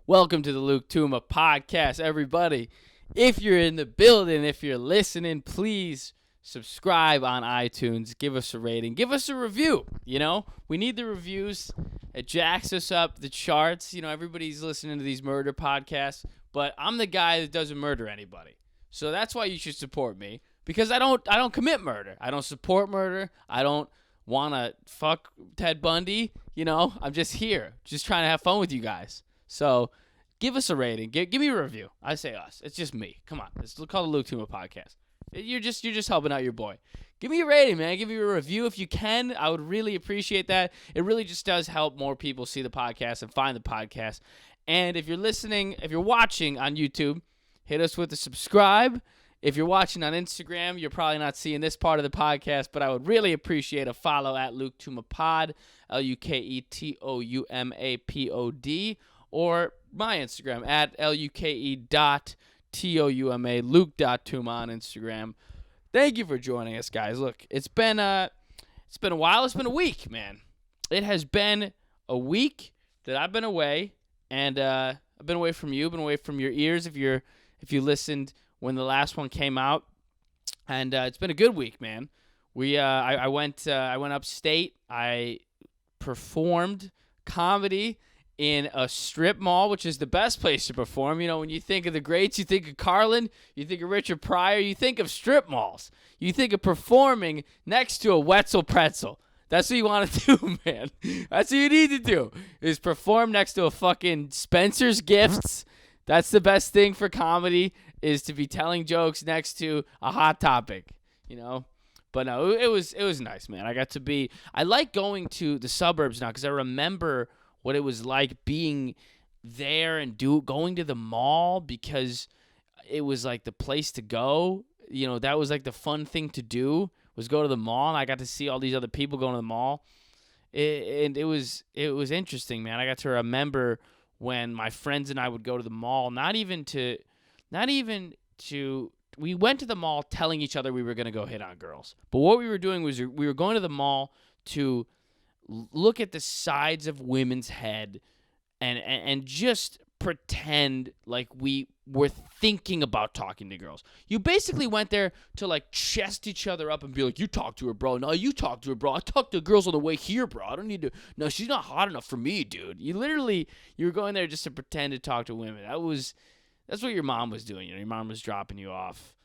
Welcome to the Touma podcast, everybody. If you're in the building, if you're listening, please subscribe on iTunes. Give us a rating. Give us a review. We need the reviews. It jacks us up the charts. Everybody's listening to these murder podcasts, but I'm the guy that doesn't murder anybody. So that's why you should support me, because I don't commit murder. I don't support murder. I don't want to fuck Ted Bundy. I'm just here, just trying to have fun with you guys. So give us a rating. Give me a review. I say us. It's just me. Come on. It's called the Touma podcast. You're just helping out your boy. Give me a rating, man. Give me a review if you can. I would really appreciate that. It really just does help more people see the podcast and find the podcast. And if you're watching on YouTube, hit us with a subscribe. If you're watching on Instagram, you're probably not seeing this part of the podcast, but I would really appreciate a follow at LukeToumapod, LukeToumapod, or my Instagram at luke.touma, luke.touma on Instagram. Thank you for joining us, guys. Look, it's been a while. It's been a week, man. It has been a week that I've been away, and I've been away from you, been away from your ears if you listened when the last one came out, and it's been a good week, man. I went upstate. I performed comedy in a strip mall, which is the best place to perform. When you think of the greats, you think of Carlin, you think of Richard Pryor, you think of strip malls. You think of performing next to a Wetzel pretzel. That's what you want to do, man. That's what you need to do, is perform next to a fucking Spencer's Gifts. That's the best thing for comedy, is to be telling jokes next to a Hot Topic, But no, it was nice, man. I like going to the suburbs now because I remember what it was like being there and going to the mall, because it was like the place to go. That was like the fun thing to do, was go to the mall, and I got to see all these other people going to the mall. And it was interesting, man. I got to remember when my friends and I would go to the mall, we went to the mall telling each other we were going to go hit on girls. But what we were doing was we were going to the mall to look at the sides of women's head and just pretend like we were thinking about talking to girls. You basically went there to like chest each other up and be like, you talk to her, bro. No, you talk to her, bro. I talk to girls on the way here, bro. I don't need to. No, she's not hot enough for me, dude. You were going there just to pretend to talk to women. That's what your mom was doing. Your mom was dropping you off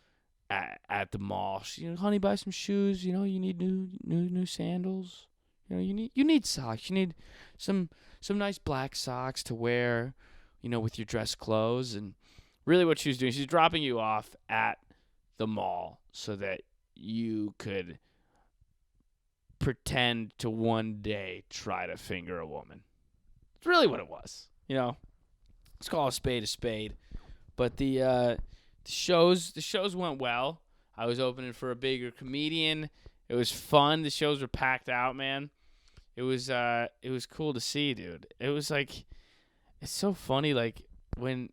at the mall. She, honey, buy some shoes. You need new sandals. You need socks. You need some nice black socks to wear, with your dress clothes. And really what she was doing, she's dropping you off at the mall so that you could pretend to one day try to finger a woman. It's really what it was. Let's call a spade. But the shows went well. I was opening for a bigger comedian. It was fun. The shows were packed out, man. It was cool to see, dude. It was like, it's so funny, like when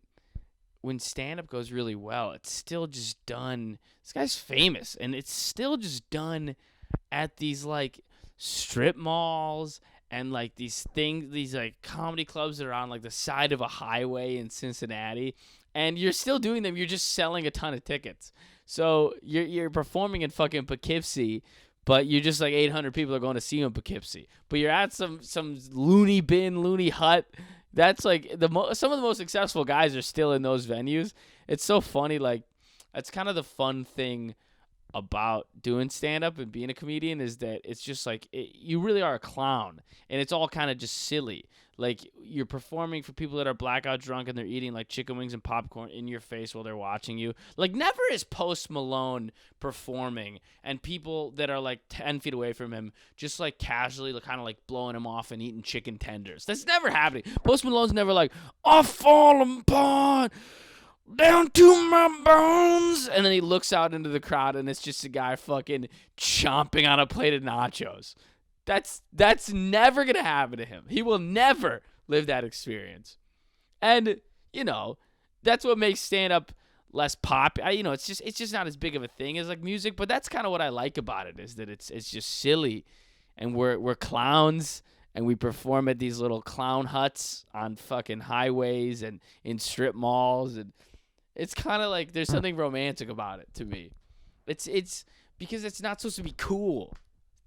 stand-up goes really well, it's still just done. This guy's famous, and it's still just done at these like strip malls and like these like comedy clubs that are on like the side of a highway in Cincinnati. And you're still doing them. You're just selling a ton of tickets. So you're performing in fucking Poughkeepsie, but you're just like 800 people are going to see you in Poughkeepsie. But you're at some loony hut. That's like some of the most successful guys are still in those venues. It's so funny. Like, that's kind of the fun thing about doing stand-up and being a comedian, is that it's just like you really are a clown, and it's all kind of just silly. Like, you're performing for people that are blackout drunk and they're eating like chicken wings and popcorn in your face while they're watching you. Like, never is Post Malone performing and people that are like 10 feet away from him just like casually kind of like blowing him off and eating chicken tenders. That's never happening. Post Malone's never like, I've fallen apart down to my bones, and then he looks out into the crowd and it's just a guy fucking chomping on a plate of nachos. That's never gonna happen to him. He will never live that experience. And that's what makes stand-up less pop. It's just not as big of a thing as like music. But that's kind of what I like about it, is that it's just silly, and we're clowns, and we perform at these little clown huts on fucking highways and in strip malls, and it's kind of like there's something romantic about it to me. It's because it's not supposed to be cool.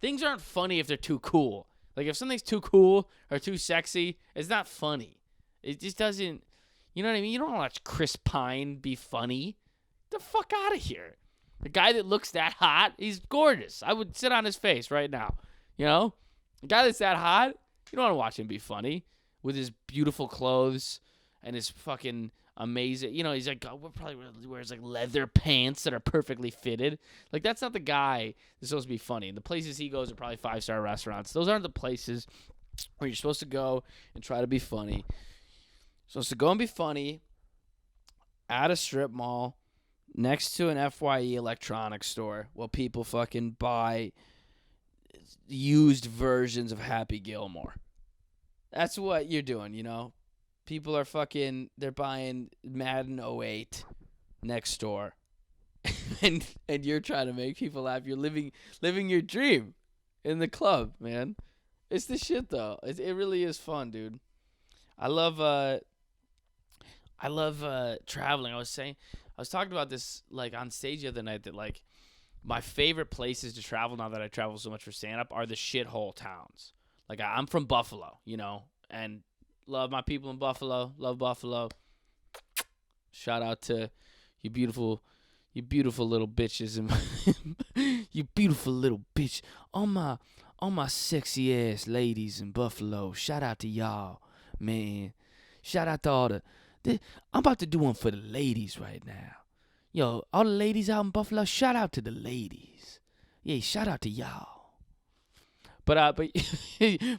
Things aren't funny if they're too cool. Like if something's too cool or too sexy, it's not funny. It just doesn't. You know what I mean? You don't watch Chris Pine be funny. Get the fuck out of here. The guy that looks that hot, he's gorgeous. I would sit on his face right now. You know? The guy that's that hot, you don't want to watch him be funny with his beautiful clothes and his fucking amazing. You know, he's like, probably wears like leather pants that are perfectly fitted. Like, that's not the guy that's supposed to be funny. And the places he goes are probably 5-star restaurants. Those aren't the places where you're supposed to go and try to be funny. You're supposed to go and be funny at a strip mall next to an FYE electronics store while people fucking buy used versions of Happy Gilmore. That's what you're doing, you know? People are fucking, they're buying Madden 08 next door. and you're trying to make people laugh. You're living your dream in the club, man. It's the shit, though. It really is fun, dude. I love traveling. I was talking about this like on stage the other night that like my favorite places to travel now that I travel so much for stand-up are the shithole towns. Like I'm from Buffalo, you know, and love my people in Buffalo. Love Buffalo. Shout out to you beautiful little bitches and you beautiful little bitch. All my sexy ass ladies in Buffalo. Shout out to y'all, man. Shout out to all I'm about to do one for the ladies right now. Yo, all the ladies out in Buffalo, shout out to the ladies. Yeah, shout out to y'all. But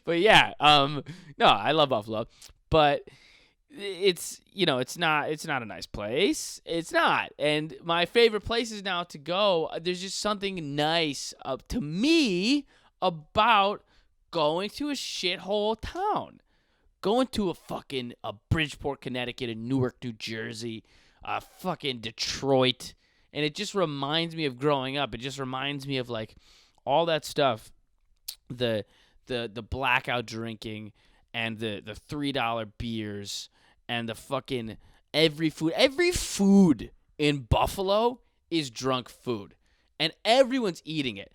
yeah, no, I love Buffalo, but it's, you know, it's not a nice place. It's not. And my favorite places now to go, there's just something nice to me about going to a shithole town. Going to a Bridgeport, Connecticut, a Newark, New Jersey, fucking Detroit, and it just reminds me of growing up. It just reminds me of like all that stuff, the blackout drinking and the $3 beers and the fucking every food in Buffalo is drunk food, and everyone's eating it.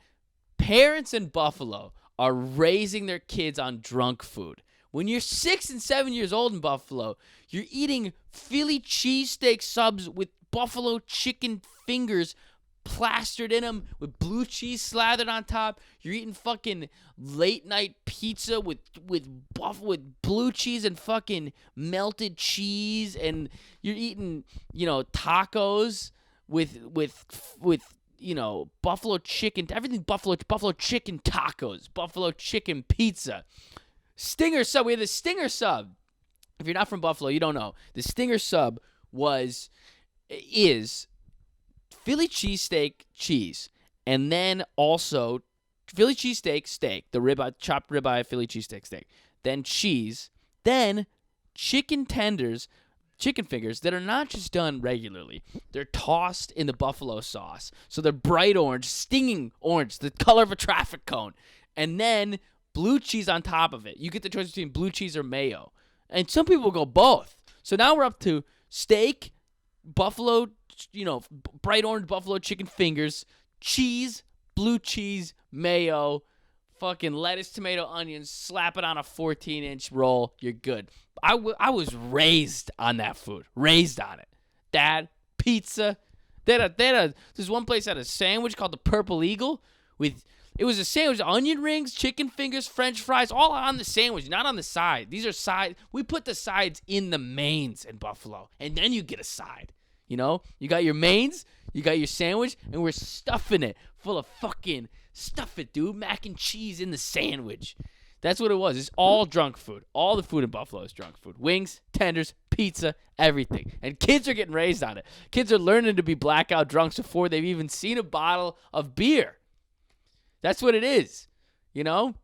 Parents in Buffalo are raising their kids on drunk food. When you're 6 and 7 years old in Buffalo, you're eating Philly cheesesteak subs with buffalo chicken fingers plastered in them with blue cheese slathered on top. You're eating fucking late night pizza with blue cheese and fucking melted cheese, and you're eating, you know, tacos with you know, buffalo chicken, everything buffalo chicken tacos, buffalo chicken pizza. Stinger sub. We had the Stinger sub. If you're not from Buffalo, you don't know. The Stinger sub is Philly cheesesteak cheese, and then also Philly cheesesteak steak, the ribeye, chopped ribeye Philly cheesesteak steak, then cheese, then chicken tenders, chicken fingers that are not just done regularly. They're tossed in the buffalo sauce, so they're bright orange, stinging orange, the color of a traffic cone, and then blue cheese on top of it. You get the choice between blue cheese or mayo. And some people go both. So now we're up to steak, buffalo, you know, bright orange buffalo chicken fingers, cheese, blue cheese, mayo, fucking lettuce, tomato, onions, slap it on a 14-inch roll. You're good. I was raised on that food. Raised on it. That, pizza. There's one place that had a sandwich called the Purple Eagle with... It was a sandwich, onion rings, chicken fingers, French fries, all on the sandwich, not on the side. These are sides. We put the sides in the mains in Buffalo, and then you get a side. You know? You got your mains, you got your sandwich, and we're stuffing it full of fucking, stuff it, dude, mac and cheese in the sandwich. That's what it was. It's all drunk food. All the food in Buffalo is drunk food. Wings, tenders, pizza, everything. And kids are getting raised on it. Kids are learning to be blackout drunks before they've even seen a bottle of beer. That's what it is, you know.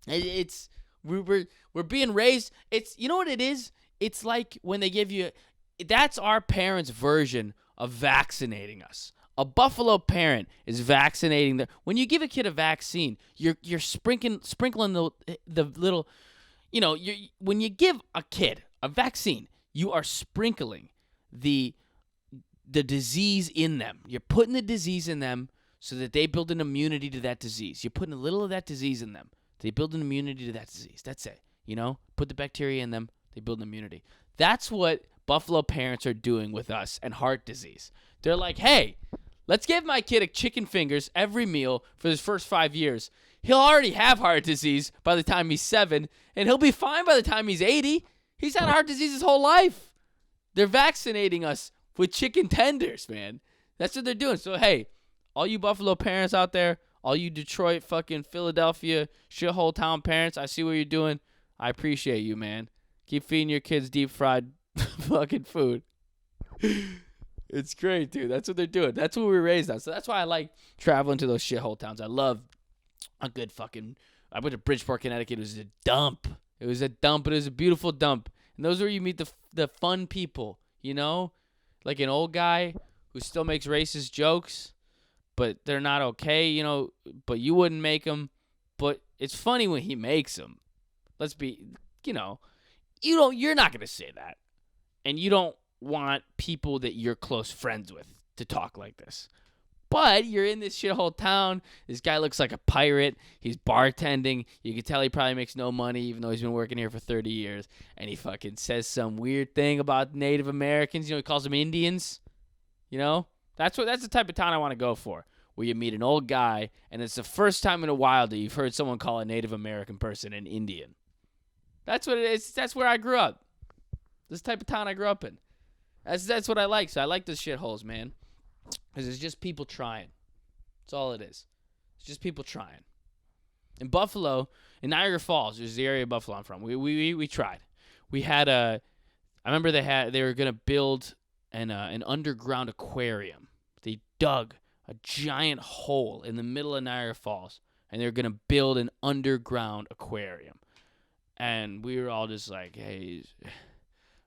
We're being raised. It's, you know what it is. It's like when they give you. That's our parents' version of vaccinating us, A Buffalo parent is vaccinating when you give a kid a vaccine, you're sprinkling the little, when you give a kid a vaccine, you are sprinkling the disease in them. You're putting the disease in them so that they build an immunity to that disease. You're putting a little of that disease in them. They build an immunity to that disease. That's it. Put the bacteria in them. They build an immunity. That's what Buffalo parents are doing with us and heart disease. They're like, hey, let's give my kid a chicken fingers every meal for his first 5 years. He'll already have heart disease by the time he's 7, and he'll be fine by the time he's 80. He's had heart disease his whole life. They're vaccinating us with chicken tenders, man. That's what they're doing. So, hey, all you Buffalo parents out there, all you Detroit, fucking Philadelphia, shithole town parents, I see what you're doing. I appreciate you, man. Keep feeding your kids deep-fried fucking food. It's great, dude. That's what they're doing. That's what we were raised on. So that's why I like traveling to those shithole towns. I love a good fucking... I went to Bridgeport, Connecticut. It was a dump. It was a dump, but it was a beautiful dump. And those are where you meet the fun people, Like an old guy who still makes racist jokes, but they're not okay, but you wouldn't make them. But it's funny when he makes them. Let's be, you're not going to say that. And you don't want people that you're close friends with to talk like this. But you're in this shithole town. This guy looks like a pirate. He's bartending. You can tell he probably makes no money, even though he's been working here for 30 years. And he fucking says some weird thing about Native Americans. He calls them Indians. That's the type of town I want to go for, where you meet an old guy, and it's the first time in a while that you've heard someone call a Native American person an Indian. That's what it is. That's where I grew up. This type of town I grew up in. That's what I like. So I like those shitholes, man. Because it's just people trying. That's all it is. It's just people trying. In Buffalo, in Niagara Falls, which is the area of Buffalo I'm from, we tried. We had I remember they were going to build an underground aquarium. They dug a giant hole in the middle of Niagara Falls, and they were going to build an underground aquarium. And we were all just like, hey,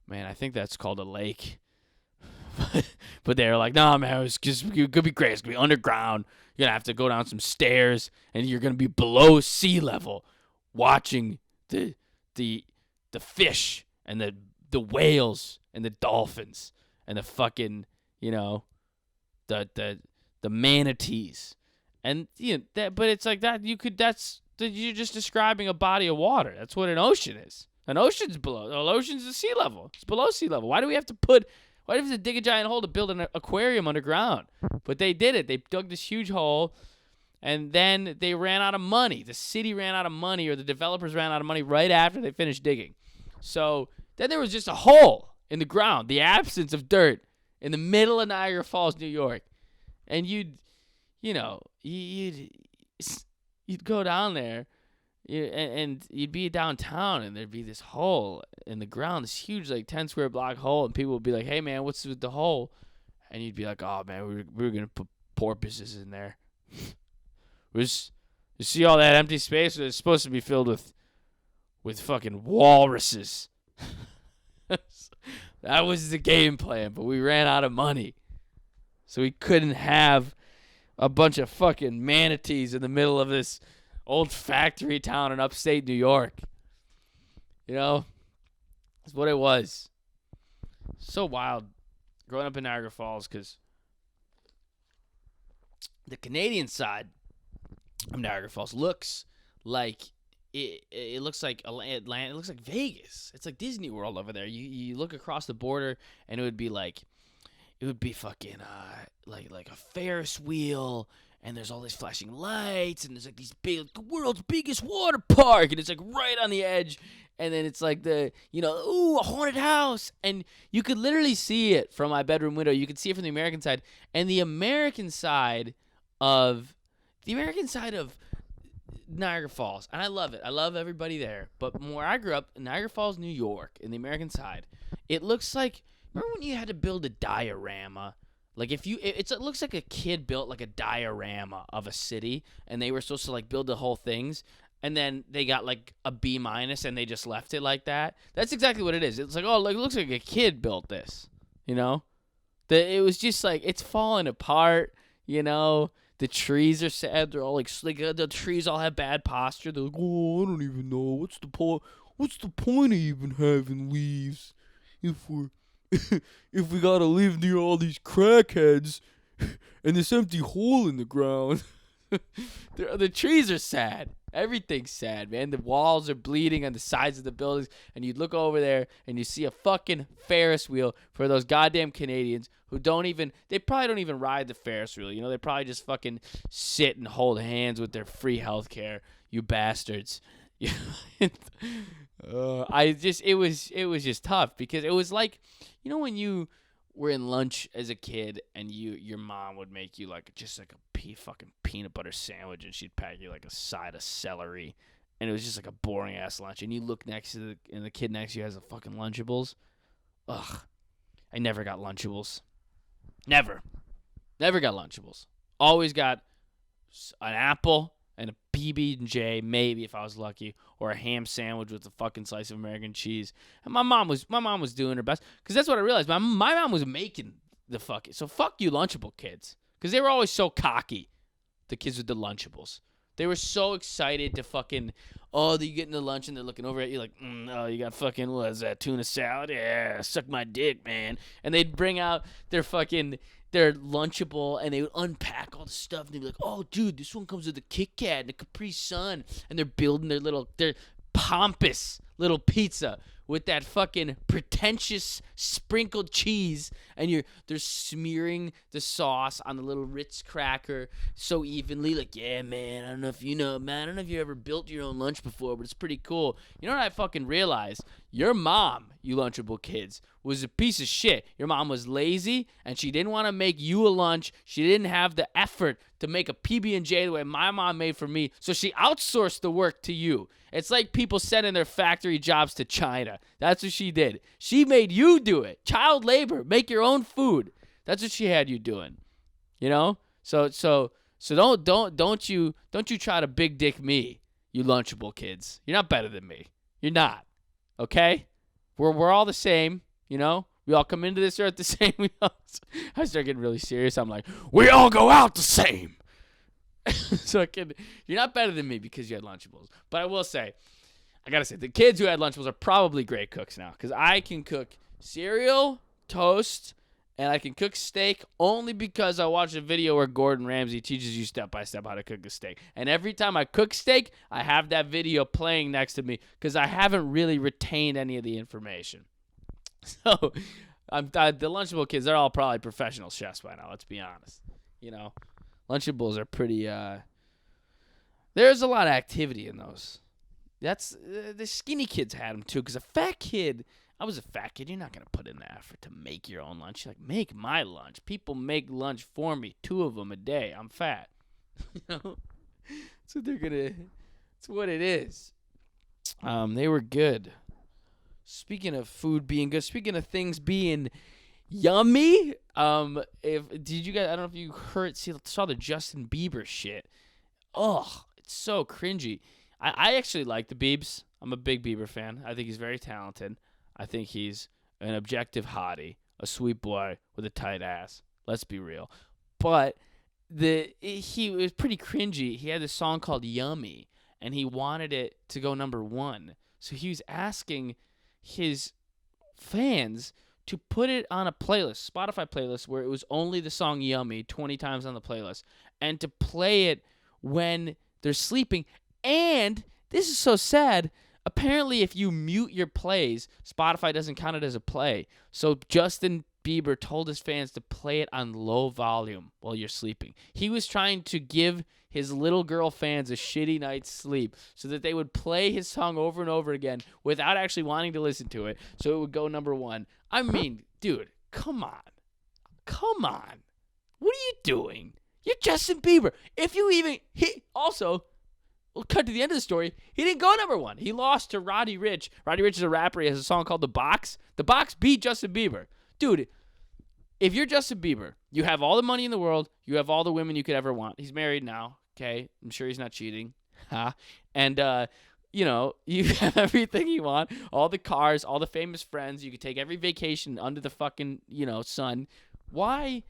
man, I think that's called a lake. But they were like, no, man, it could be great. It's going to be underground. You're going to have to go down some stairs, and you're going to be below sea level watching the fish and the whales and the dolphins and the fucking, the manatees. And, but it's like that. You're just describing a body of water. That's what an ocean is. An ocean's below. An ocean's the sea level. It's below sea level. Why do we have to dig a giant hole to build an aquarium underground? But they did it. They dug this huge hole, and then they ran out of money. The city ran out of money, or the developers ran out of money right after they finished digging. So then there was just a hole in the ground, the absence of dirt, in the middle of Niagara Falls, New York. And you'd go down there, and you'd be downtown, and there'd be this hole in the ground, this huge, 10-square block hole, and people would be like, hey, man, what's with the hole? And you'd be like, oh, man, we were going to put porpoises in there. You see all that empty space? It's supposed to be filled with fucking walruses. That was the game plan, but we ran out of money. So we couldn't have a bunch of fucking manatees in the middle of this old factory town in upstate New York. That's what it was. So wild growing up in Niagara Falls, because the Canadian side of Niagara Falls looks like it looks like Atlanta. It looks like Vegas. It's like Disney World over there. You look across the border, and it would be fucking like a Ferris wheel, and there's all these flashing lights, and there's like these big, the world's biggest water park, and it's like right on the edge, and then it's like a haunted house, and you could literally see it from my bedroom window. You could see it from the American side, and the American side of Niagara Falls, and I love it. I love everybody there, but where I grew up, Niagara Falls, New York, in the American side, it looks like, remember when you had to build a diorama? It looks like a kid built like a diorama of a city, and they were supposed to build the whole things, and then they got like a B-, and they just left it like that. That's exactly what it is. It's like, oh, it looks like a kid built this, It was just like, it's falling apart. You know, the trees are sad. They're all like the trees all have bad posture. They're like, oh, I don't even know. What's the point? What's the point of even having leaves if we're if we gotta live near all these crackheads and this empty hole in the ground? The trees are sad. Everything's sad, man. The walls are bleeding on the sides of the buildings, and you look over there and you see a fucking Ferris wheel for those goddamn Canadians who they probably don't even ride the Ferris wheel. You know, they probably just fucking sit and hold hands with their free health care. You bastards. It was just tough because it was like, you know, when you were in lunch as a kid and your mom would make you like a fucking peanut butter sandwich and she'd pack you like a side of celery and it was just like a boring ass lunch and you look next to the kid next to you has a fucking Lunchables. Ugh. I never got Lunchables. Never got Lunchables. Always got an apple and a PB&J, maybe if I was lucky, or a ham sandwich with a fucking slice of American cheese. And my mom was doing her best because that's what I realized. My mom was making the fucking. So fuck you, Lunchable kids, because they were always so cocky. The kids with the Lunchables, they were so excited to fucking. Oh, you get into lunch and they're looking over at you like, oh, you got fucking what is that, tuna salad? Yeah, suck my dick, man. And they'd bring out their Lunchable and they would unpack all the stuff and they'd be like, oh, dude, this one comes with a Kit Kat and a Capri Sun. And they're building their pompous little pizza with that fucking pretentious sprinkled cheese, and they're smearing the sauce on the little Ritz cracker so evenly. Like, yeah, man, I don't know if you know, man, I don't know if you ever built your own lunch before, but it's pretty cool. You know what I fucking realized? Your mom, you Lunchable kids, was a piece of shit. Your mom was lazy, and she didn't want to make you a lunch. She didn't have the effort to make a PB&J the way my mom made for me, so she outsourced the work to you. It's like people sending their factory jobs to China. That's what she did. She made you do it. Child labor. Make your own food. That's what she had you doing. You know? So don't you try to big dick me, you Lunchable kids. You're not better than me. You're not. Okay? We're all the same, you know? We all come into this earth the same. I start getting really serious. I'm like, we all go out the same. You're not better than me because you had Lunchables. But I will say, I gotta say, the kids who had Lunchables are probably great cooks now because I can cook cereal, toast, and I can cook steak only because I watched a video where Gordon Ramsay teaches you step by step how to cook a steak. And every time I cook steak, I have that video playing next to me because I haven't really retained any of the information. So the Lunchable kids, they're all probably professional chefs by now, let's be honest. You know, Lunchables are pretty, there's a lot of activity in those. That's, the skinny kids had them too, because I was a fat kid, you're not going to put in the effort to make your own lunch. You're like, make my lunch. People make lunch for me, 2 of them a day. I'm fat. You know? That's what it's what it is. They were good. Speaking of food being good, speaking of things being yummy, did you guys? I don't know if you saw the Justin Bieber shit. Oh, it's so cringy. I actually like the Biebs. I'm a big Bieber fan. I think he's very talented. I think he's an objective hottie, a sweet boy with a tight ass. Let's be real. But he was pretty cringy. He had this song called Yummy, and he wanted it to go number 1. So he was asking his fans to put it on a playlist, Spotify playlist, where it was only the song Yummy 20 times on the playlist, and to play it when they're sleeping. And this is so sad. Apparently, if you mute your plays, Spotify doesn't count it as a play. So Justin Bieber told his fans to play it on low volume while you're sleeping. He was trying to give his little girl fans a shitty night's sleep so that they would play his song over and over again without actually wanting to listen to it, so it would go number 1. I mean, dude, come on. Come on. What are you doing? You're Justin Bieber. We'll cut to the end of the story. He didn't go number 1. He lost to Roddy Ricch. Roddy Ricch is a rapper. He has a song called The Box. The Box beat Justin Bieber. Dude, if you're Justin Bieber, you have all the money in the world. You have all the women you could ever want. He's married now. Okay, I'm sure he's not cheating. And, you have everything you want. All the cars, all the famous friends. You could take every vacation under the fucking, sun. Why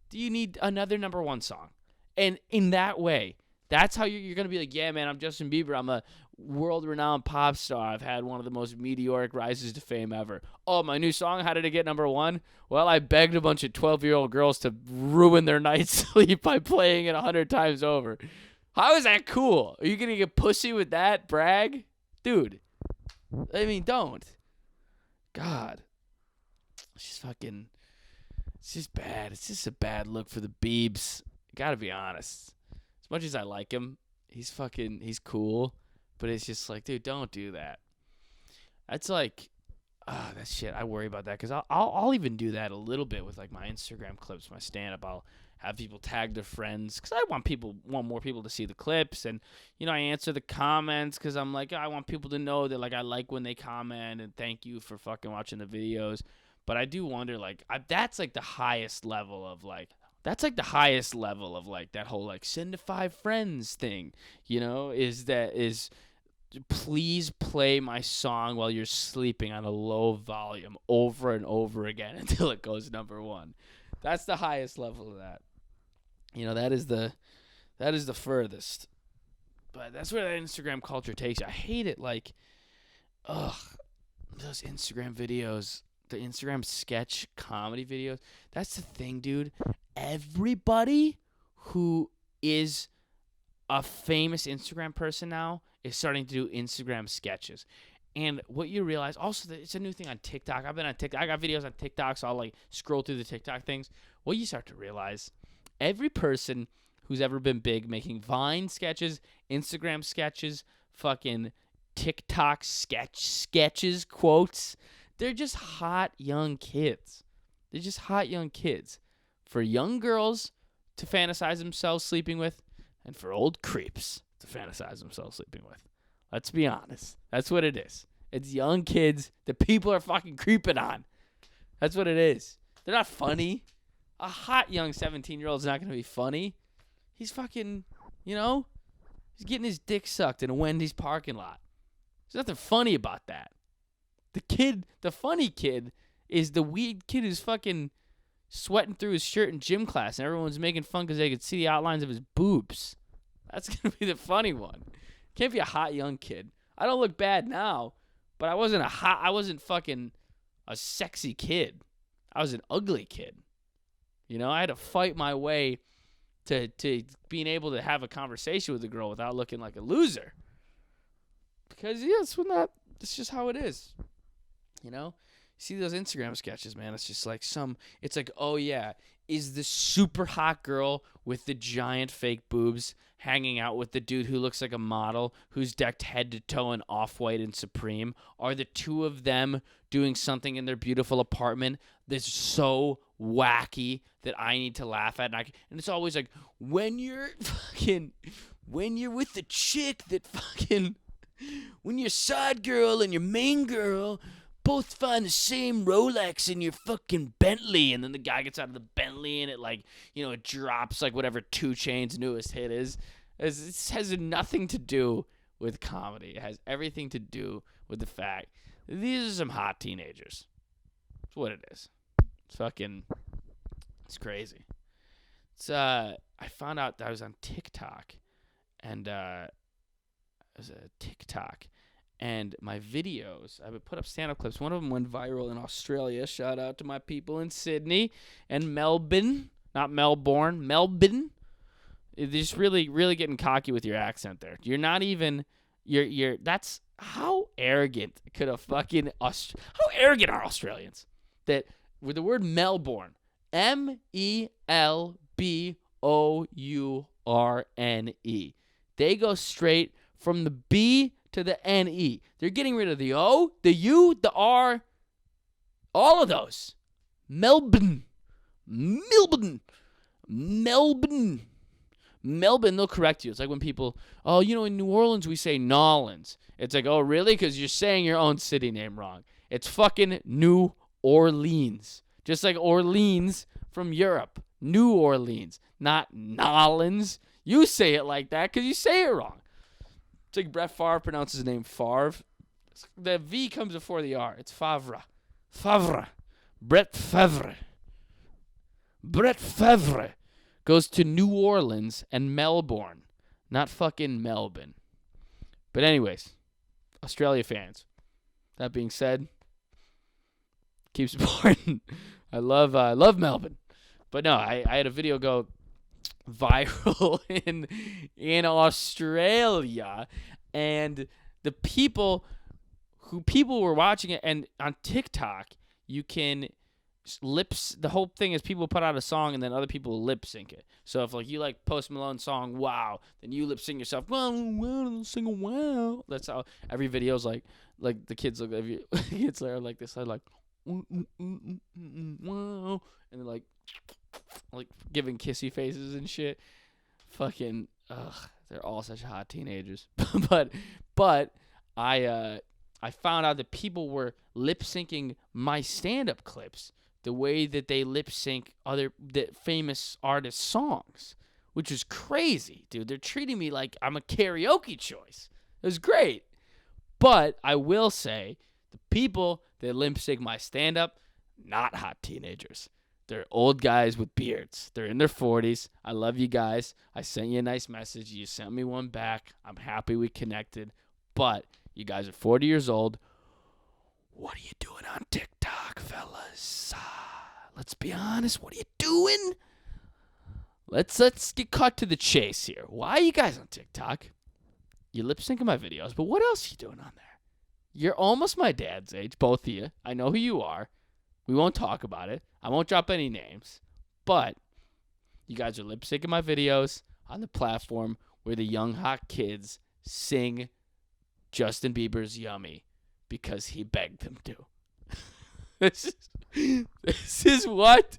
do you need another number one song? And in that way, that's how you're going to be like, yeah, man, I'm Justin Bieber. I'm a world-renowned pop star. I've had one of the most meteoric rises to fame ever. Oh, my new song, how did it get number one? Well, I begged a bunch of 12-year-old girls to ruin their night's sleep by playing it 100 times over. How is that cool? Are you going to get pussy with that brag? Dude, I mean, don't. God. It's just bad. It's just a bad look for the Biebs. Gotta be honest. As much as I like him, he's cool. But it's just like, dude, don't do that. That's like, that shit. I worry about that because I'll even do that a little bit with like my Instagram clips, my stand-up. I'll have people tag their friends because I want more people to see the clips, and I answer the comments because I'm like, I want people to know that like I like when they comment and thank you for fucking watching the videos. But I do wonder, like, that's like the highest level of like. That's like the highest level of like that whole like send to 5 friends thing, is please play my song while you're sleeping on a low volume over and over again until it goes number one. That's the highest level of that. That is the furthest. But that's where that Instagram culture takes you. I hate it. Like, those Instagram videos, the Instagram sketch comedy videos. That's the thing, dude. Everybody who is a famous Instagram person now is starting to do Instagram sketches. And what you realize, also, it's a new thing on TikTok. I've been on TikTok. I got videos on TikTok, so I'll like scroll through the TikTok things. What you start to realize, every person who's ever been big making Vine sketches, Instagram sketches, fucking TikTok sketches, quotes, they're just hot young kids. They're just hot young kids. For young girls to fantasize themselves sleeping with, and for old creeps to fantasize themselves sleeping with. Let's be honest. That's what it is. It's young kids that people are fucking creeping on. That's what it is. They're not funny. A hot young 17-year-old is not going to be funny. He's fucking, he's getting his dick sucked in a Wendy's parking lot. There's nothing funny about that. The funny kid is the weed kid who's fucking sweating through his shirt in gym class, and everyone's making fun because they could see the outlines of his boobs. That's going to be the funny one. Can't be a hot young kid. I don't look bad now, but I wasn't fucking a sexy kid. I was an ugly kid. I had to fight my way to being able to have a conversation with a girl without looking like a loser. Because, it's just how it is. See those Instagram sketches, man. It's just like it's like, oh yeah, is the super hot girl with the giant fake boobs hanging out with the dude who looks like a model who's decked head to toe in Off-White and Supreme? Are the two of them doing something in their beautiful apartment that's so wacky that I need to laugh at? And it's always like, when you're with the chick that when your side girl and your main girl both find the same Rolex in your fucking Bentley, and then the guy gets out of the Bentley and it it drops like whatever 2 Chainz's newest hit is. It has nothing to do with comedy. It has everything to do with the fact that these are some hot teenagers. That's what it is. It's crazy. I found out that I was on TikTok, and and my videos, I would put up stand-up clips. One of them went viral in Australia. Shout out to my people in Sydney and Melbourne. Not Melbourne. Melbourne. You're just really, really getting cocky with your accent there. You're not even... That's... How arrogant could a fucking... How arrogant are Australians? That with the word Melbourne, Melbourne, they go straight from the B to the N-E. They're getting rid of the O, the U, the R, all of those. Melbourne, they'll correct you. It's like when people, in New Orleans we say Nolans. It's like, oh, really? Because you're saying your own city name wrong. It's fucking New Orleans. Just like Orleans from Europe. New Orleans, not Nolans. You say it like that because you say it wrong. It's like Brett Favre pronounces his name Favre. The V comes before the R. It's Favre. Brett Favre. Brett Favre goes to New Orleans and Melbourne, not fucking Melbourne. But anyways, Australia fans. That being said, keep supporting. I love Melbourne. But no, I had a video go viral in Australia, and the people were watching it, and on TikTok you can the whole thing is people put out a song and then other people lip sync it. So if like you like Post Malone's song Wow, then you lip sync yourself, wow, sing a wow. That's how every video's like the kids look, kids are like this, like wow, and they're like giving kissy faces and shit. Fucking they're all such hot teenagers. but I found out that people were lip syncing my stand-up clips the way that they lip sync the famous artists' songs, which is crazy, dude. They're treating me like I'm a karaoke choice. It was great. But I will say, the people that lip sync my stand-up, not hot teenagers. They're old guys with beards. They're in their 40s. I love you guys. I sent you a nice message. You sent me one back. I'm happy we connected. But you guys are 40 years old. What are you doing on TikTok, fellas? Let's be honest. What are you doing? Let's get cut to the chase here. Why are you guys on TikTok? You lip syncing my videos, but what else are you doing on there? You're almost my dad's age, both of you. I know who you are. We won't talk about it. I won't drop any names. But you guys are lip syncing my videos on the platform where the young hot kids sing Justin Bieber's Yummy because he begged them to. This is what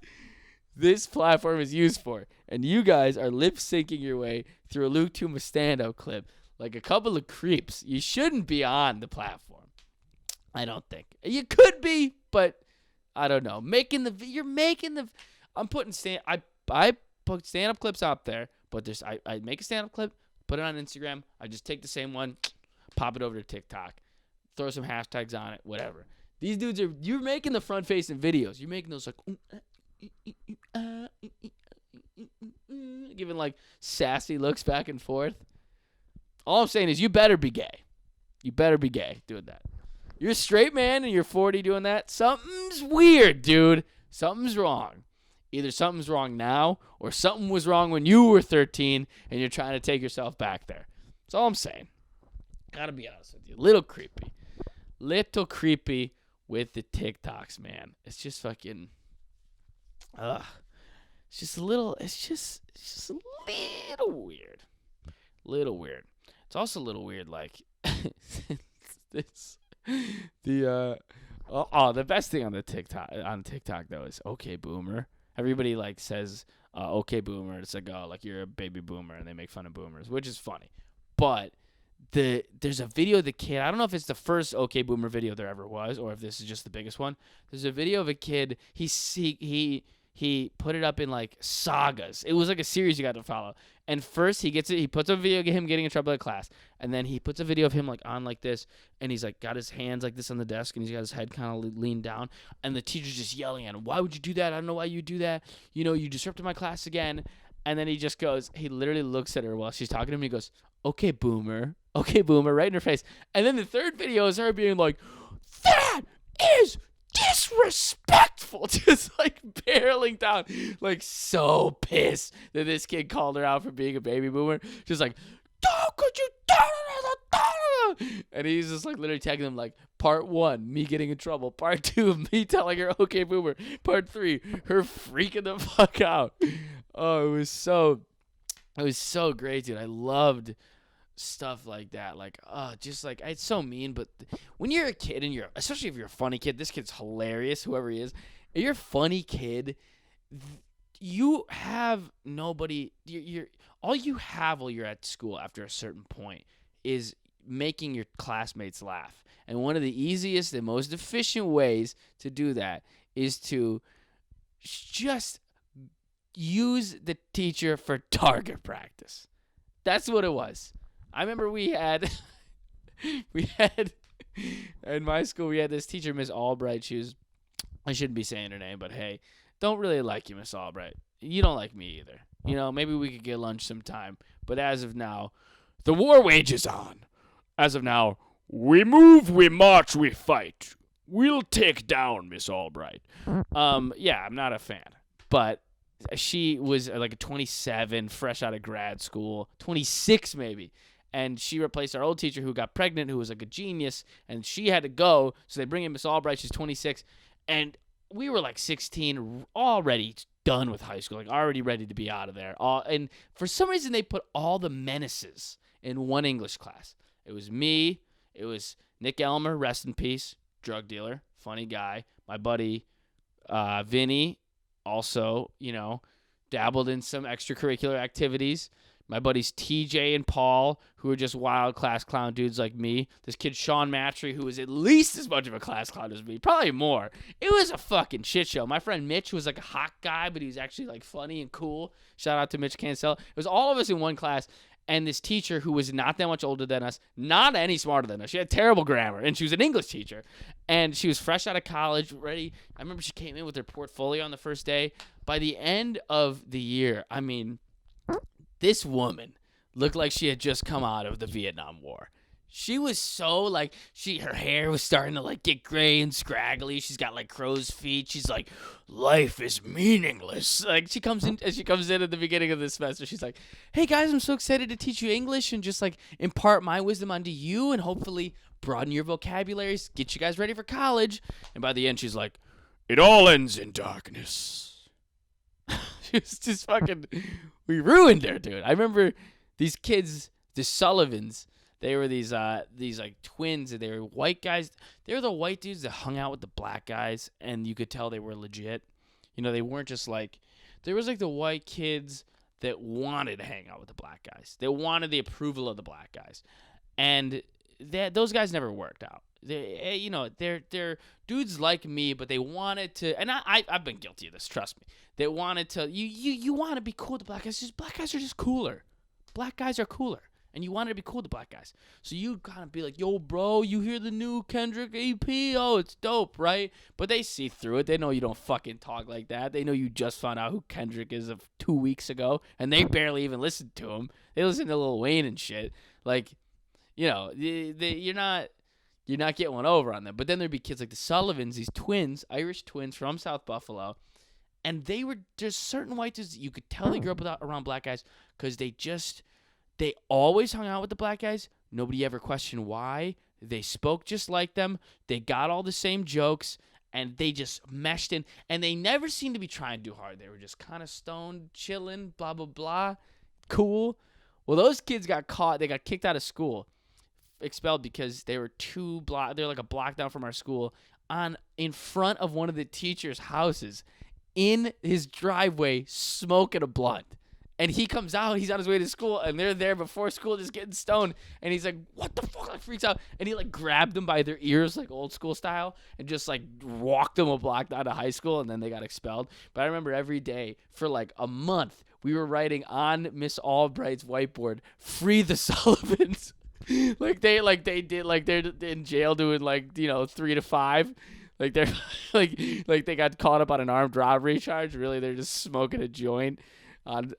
this platform is used for. And you guys are lip syncing your way through a Luke Touma stand-up clip like a couple of creeps. You shouldn't be on the platform. I don't think. You could be, but I don't know. I'm putting I put stand-up clips out there, but I make a stand-up clip, put it on Instagram. I just take the same one, pop it over to TikTok, throw some hashtags on it, whatever. These dudes you're making the front-facing videos. You're making those like giving like sassy looks back and forth. All I'm saying is you better be gay. You better be gay doing that. You're a straight man and you're 40 doing that. Something's weird, dude. Something's wrong. Either something's wrong now or something was wrong when you were 13 and you're trying to take yourself back there. That's all I'm saying. Gotta be honest with you. Little creepy with the TikToks, man. It's just fucking, it's just a little weird. It's also a little weird, like, the best thing on TikTok though is okay boomer. Everybody like says okay boomer. It's like, oh, like you're a baby boomer, and they make fun of boomers, which is funny. But there's a video of the kid. I don't know if it's the first okay boomer video there ever was, or if this is just the biggest one. There's a video of a kid. He put it up in like sagas. It was like a series you got to follow. And first he puts a video of him getting in trouble at class. And then he puts a video of him like on like this. And he's like got his hands like this on the desk. And he's got his head kind of leaned down. And the teacher's just yelling at him. Why would you do that? I don't know why you do that. You know, you disrupted my class again. And then he literally looks at her while she's talking to him. He goes, okay, boomer, right in her face. And then the third video is her being like, that is disrespectful, just like barreling down, like so pissed that this kid called her out for being a baby boomer, just like, how could you do? And he's just like literally tagging them like, part 1, me getting in trouble, part 2, me telling her okay boomer, part 3, her freaking the fuck out. Oh, it was so great, dude. I loved stuff like that, like just like it's so mean, but when you're a kid and especially if you're a funny kid, this kid's hilarious, whoever he is, if you're a funny kid, you have nobody, you're all you have while you're at school after a certain point is making your classmates laugh. And one of the easiest and most efficient ways to do that is to just use the teacher for target practice. That's what it was. I remember we had in my school, we had this teacher, Miss Albright. I shouldn't be saying her name, but hey, don't really like you, Miss Albright. You don't like me either. Maybe we could get lunch sometime. But as of now, the war wages on. As of now, we move, we march, we fight. We'll take down Miss Albright. Yeah, I'm not a fan. But she was like a 27, fresh out of grad school, 26 maybe. And she replaced our old teacher who got pregnant, who was like a genius, and she had to go. So they bring in Miss Albright. She's 26. And we were like 16, already done with high school, like already ready to be out of there. And for some reason, they put all the menaces in one English class. It was me. It was Nick Elmer, rest in peace, drug dealer, funny guy. My buddy Vinny, also, dabbled in some extracurricular activities. My buddies TJ and Paul, who are just wild class clown dudes like me. This kid Sean Matry, who was at least as much of a class clown as me, probably more. It was a fucking shit show. My friend Mitch was like a hot guy, but he was actually like funny and cool. Shout out to Mitch Cancel. It was all of us in one class. And this teacher who was not that much older than us, not any smarter than us. She had terrible grammar, and she was an English teacher. And she was fresh out of college, ready. I remember she came in with her portfolio on the first day. By the end of the year, I mean, this woman looked like she had just come out of the Vietnam War. She was so like her hair was starting to like get gray and scraggly. She's got like crow's feet. She's like, life is meaningless. Like she comes in at the beginning of the semester. She's like, hey guys, I'm so excited to teach you English and just like impart my wisdom onto you and hopefully broaden your vocabularies, get you guys ready for college. And by the end, she's like, it all ends in darkness. She was just fucking. We ruined her, dude. I remember these kids, the Sullivans. They were these like twins, and they were white guys. They were the white dudes that hung out with the black guys, and you could tell they were legit. They weren't just like, there was like the white kids that wanted to hang out with the black guys. They wanted the approval of the black guys, and those guys never worked out. They're dudes like me, but they wanted to, and I've been guilty of this. Trust me. They wanted to. You want to be cool with the black guys. Black guys are just cooler. Black guys are cooler. And you wanted to be cool with the black guys. So you kind of be like, yo, bro, you hear the new Kendrick EP? Oh, it's dope, right? But they see through it. They know you don't fucking talk like that. They know you just found out who Kendrick is of 2 weeks ago. And they barely even listened to him. They listen to Lil Wayne and shit. Like, you're not getting one over on them. But then there'd be kids like the Sullivans, these twins, Irish twins from South Buffalo. And they were just certain white dudes that you could tell they grew up around black guys because they always hung out with the black guys. Nobody ever questioned why. They spoke just like them. They got all the same jokes, and they just meshed in. And they never seemed to be trying too hard. They were just kind of stoned, chilling, blah, blah, blah. Cool. Well, those kids got caught. They got kicked out of school, expelled because they were they're like a block down from our school in front of one of the teachers' houses in his driveway smoking a blunt. And he comes out, he's on his way to school, and they're there before school just getting stoned. And he's like, what the fuck? Like, freaks out. And he, like, grabbed them by their ears, like, old school style, and just, like, walked them a block down to high school, and then they got expelled. But I remember every day for, like, a month, we were writing on Miss Albright's whiteboard, free the Sullivans. they're in jail doing, 3 to 5. Like, they're, like they got caught up on an armed robbery charge. Really, they're just smoking a joint on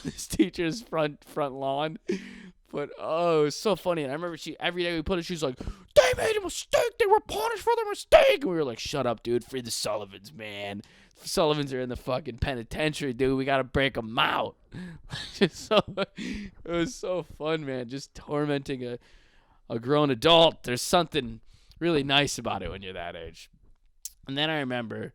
this teacher's front lawn. But it was so funny. And I remember every day we put it, she's like, they made a mistake, they were punished for their mistake. And we were like, shut up, dude, free the Sullivans, man. The Sullivans are in the fucking penitentiary, dude. We gotta break them out. It was so fun, man, just tormenting a grown adult. There's something really nice about it when you're that age. And then I remember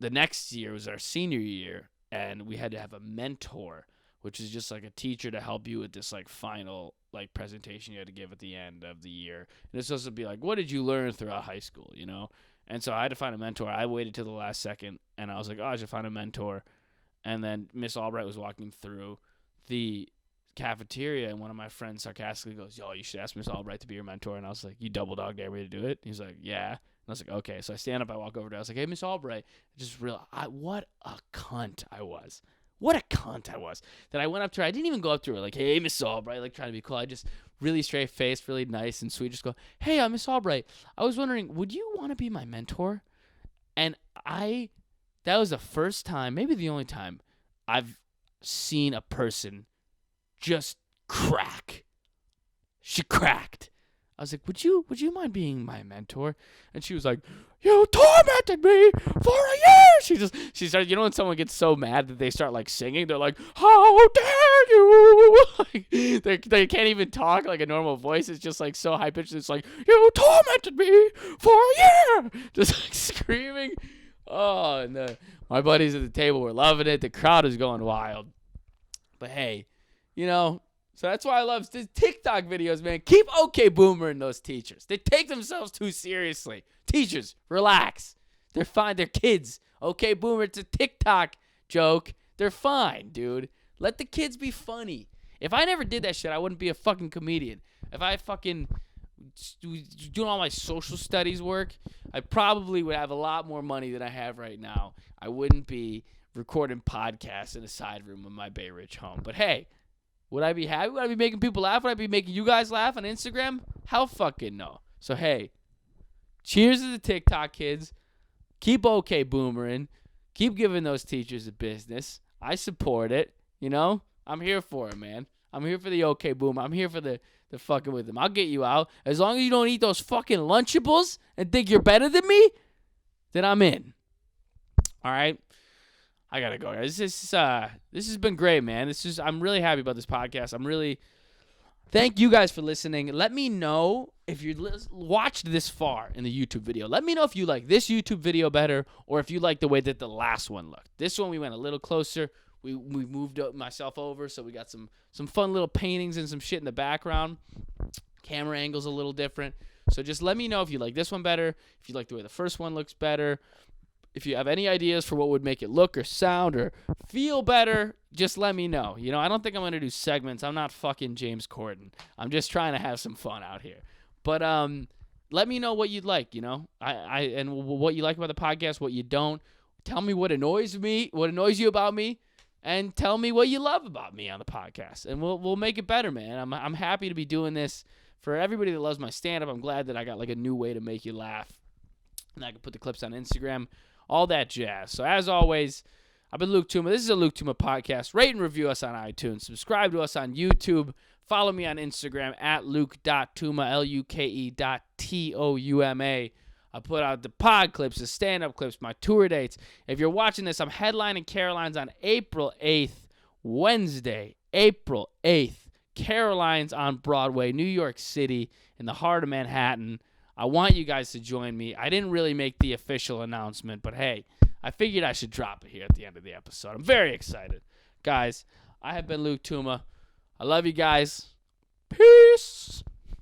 the next year was our senior year, and we had to have a mentor, which is just like a teacher to help you with this like final like presentation you had to give at the end of the year. And it's supposed to be like, what did you learn throughout high school, And so I had to find a mentor. I waited till the last second, and I was like, I should find a mentor. And then Miss Albright was walking through the cafeteria, and one of my friends sarcastically goes, yo, you should ask Miss Albright to be your mentor. And I was like, you double dog dare me to do it? He's like, yeah. And I was like, okay. So I stand up, I walk over to her. I was like, hey, Miss Albright. I just realized what a cunt I was. What a cunt I was. That I went up to her. I didn't even go up to her like, hey, Miss Albright, like trying to be cool. I just really straight faced, really nice and sweet. Just go, hey, Miss Albright, I was wondering, would you want to be my mentor? And that was the first time, maybe the only time, I've seen a person just crack. She cracked. I was like, would you mind being my mentor? And she was like, you tormented me for a year. She started, when someone gets so mad that they start like singing, they're like, how dare you? Like, they can't even talk like a normal voice. It's just like so high pitched. It's like, you tormented me for a year. Just like screaming. Oh, and my buddies at the table were loving it. The crowd is going wild. But hey, so that's why I love the TikTok videos, man. Keep OK Boomer and those teachers. They take themselves too seriously. Teachers, relax. They're fine. They're kids. OK Boomer, it's a TikTok joke. They're fine, dude. Let the kids be funny. If I never did that shit, I wouldn't be a fucking comedian. If I fucking doing all my social studies work, I probably would have a lot more money than I have right now. I wouldn't be recording podcasts in a side room of my Bay Ridge home. But hey, would I be happy? Would I be making people laugh? Would I be making you guys laugh on Instagram? Hell fucking no. So, hey, cheers to the TikTok kids. Keep OK Boomering. Keep giving those teachers a business. I support it. I'm here for it, man. I'm here for the OK Boomer. I'm here for the fucking with them. I'll get you out. As long as you don't eat those fucking Lunchables and think you're better than me, then I'm in. All right? I gotta go, guys. This has been great, man. I'm really happy about this podcast. Thank you guys for listening. Let me know if you watched this far in the YouTube video. Let me know if you like this YouTube video better or if you like the way that the last one looked. This one we went a little closer. We moved myself over, so we got some fun little paintings and some shit in the background. Camera angle's a little different. So just let me know if you like this one better, if you like the way the first one looks better. If you have any ideas for what would make it look or sound or feel better, just let me know. I don't think I'm going to do segments. I'm not fucking James Corden. I'm just trying to have some fun out here. But let me know what you'd like, and what you like about the podcast, what you don't. Tell me what annoys you about me, and tell me what you love about me on the podcast. And we'll make it better, man. I'm happy to be doing this for everybody that loves my stand-up. I'm glad that I got like a new way to make you laugh. And I can put the clips on Instagram. All that jazz. So as always, I've been Luke Touma. This is a Luke Touma podcast. Rate and review us on iTunes. Subscribe to us on YouTube. Follow me on Instagram at luke.touma, luke.touma. I put out the pod clips, the stand-up clips, my tour dates. If you're watching this, I'm headlining Caroline's on April 8th, Wednesday, April 8th. Caroline's on Broadway, New York City, in the heart of Manhattan. I want you guys to join me. I didn't really make the official announcement, but hey, I figured I should drop it here at the end of the episode. I'm very excited. Guys, I have been Luke Touma. I love you guys. Peace.